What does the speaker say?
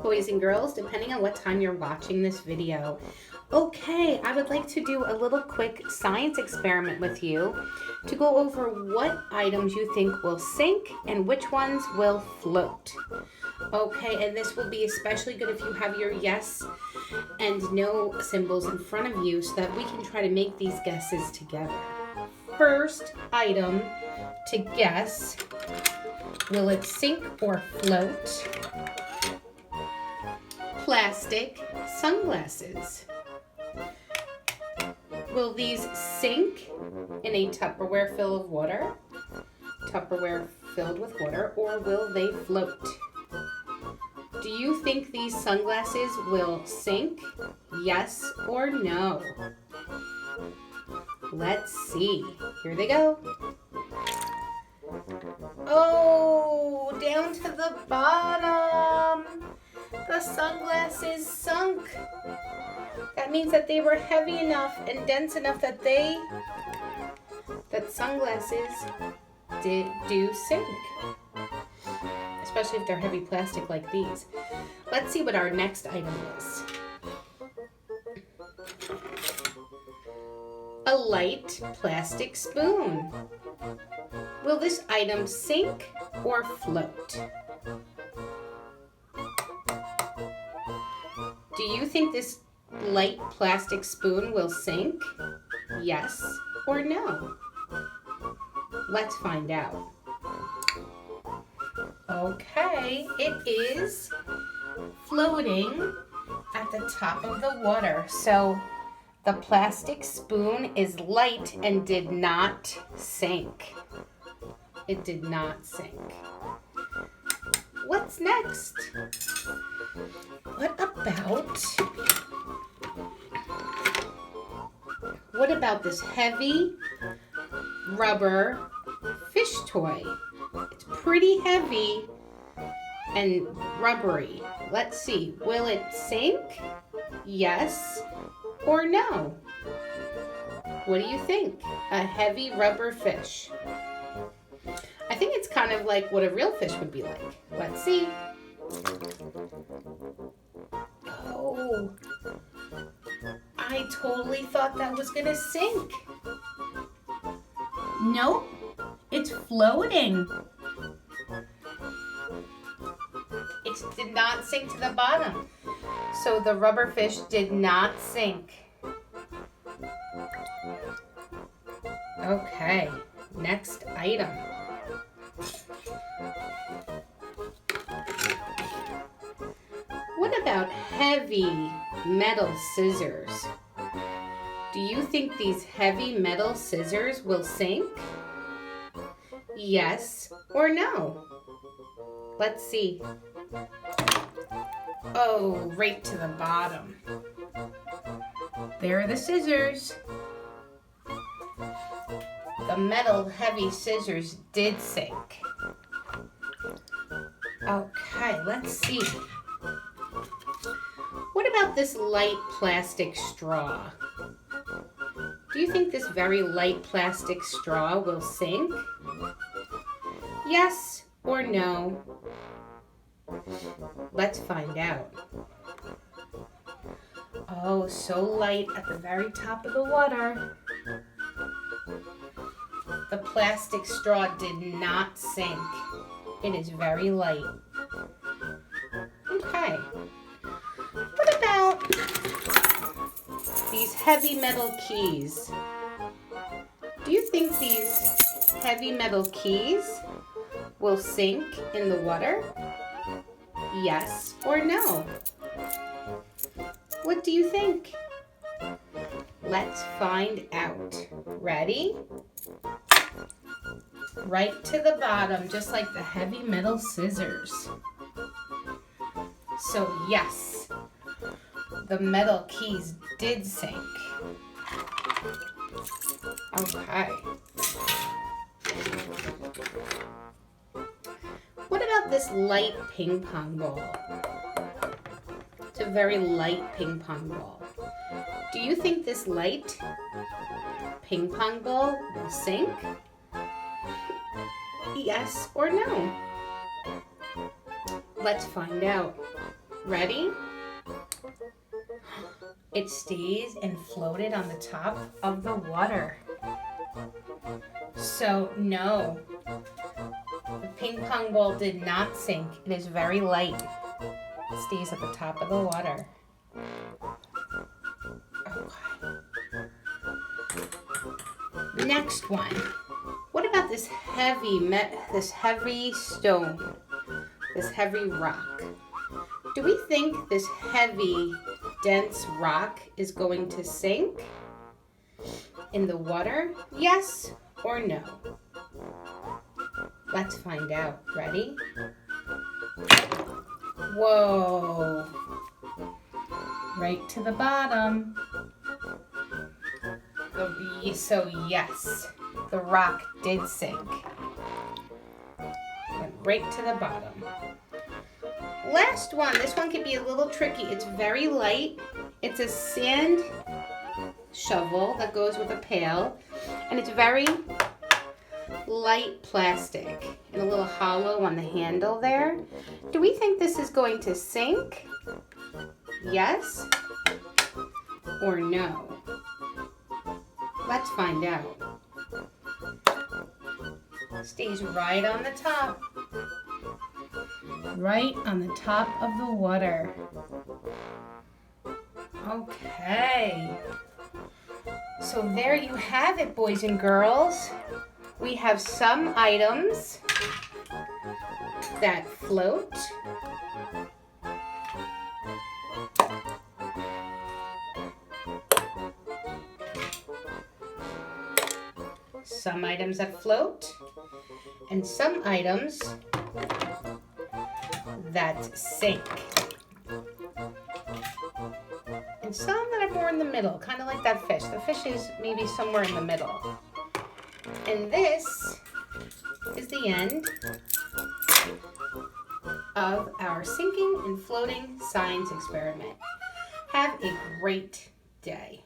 boys and girls, depending on what time you're watching this video. Okay, I would like to do a little quick science experiment with you to go over what items you think will sink and which ones will float. Okay, and this will be especially good if you have your yes and no symbols in front of you so that we can try to make these guesses together. First item to guess, will it sink or float? Plastic sunglasses. Will these sink in a Tupperware filled with water, or will they float? Do you think these sunglasses will sink? Yes or no? Let's see. Here they go. Oh, down to the bottom. The sunglasses sunk. That means that they were heavy enough and dense enough that sunglasses do sink. Especially if they're heavy plastic like these. Let's see what our next item is. A light plastic spoon. Will this item sink or float? Do you think this light plastic spoon will sink? Yes or no? Let's find out. Okay, it is floating at the top of the water. So the plastic spoon is light and did not sink. It did not sink. What's next? What about this heavy rubber fish toy? It's pretty heavy and rubbery. Let's see. Will it sink? Yes or no? What do you think? A heavy rubber fish. I think it's kind of like what a real fish would be like. Let's see. Oh, I totally thought that was gonna sink. Nope, it's floating. It did not sink to the bottom. So the rubber fish did not sink. Okay, next item. What about heavy metal scissors? Do you think these heavy metal scissors will sink? Yes or no? Let's see. Oh, right to the bottom. There are the scissors. The metal heavy scissors did sink. Okay, let's see. What about this light plastic straw? Do you think this very light plastic straw will sink? Yes or no? Let's find out. Oh, so light at the very top of the water. The plastic straw did not sink. It is very light. Okay. What about these heavy metal keys? Do you think these heavy metal keys will sink in the water? Yes or no? What do you think? Let's find out. Ready? Right to the bottom, just like the heavy metal scissors. So yes, the metal keys did sink. Okay. What about this light ping pong ball? It's a very light ping pong ball. Do you think this light ping pong ball will sink? Yes or no? Let's find out. Ready? It stays and floated on the top of the water. So no, the ping pong ball did not sink. It is very light. It stays at the top of the water. Okay. Next one. What about this heavy stone, this heavy rock? Do we think this heavy, dense rock is going to sink in the water? Yes or no? Let's find out. Ready? Whoa. Right to the bottom. So yes, the rock did sink. Went right to the bottom. Last one. This one could be a little tricky. It's very light. It's a sand shovel that goes with a pail. And it's very light plastic and a little hollow on the handle there. Do we think this is going to sink? Yes or no? Let's find out. Stays right on the top. Right on the top of the water. Okay. So there you have it, boys and girls. We have some items that float. Some items that float, and some items that sink. And some that are more in the middle, kind of like that fish. The fish is maybe somewhere in the middle. And this is the end of our sinking and floating science experiment. Have a great day.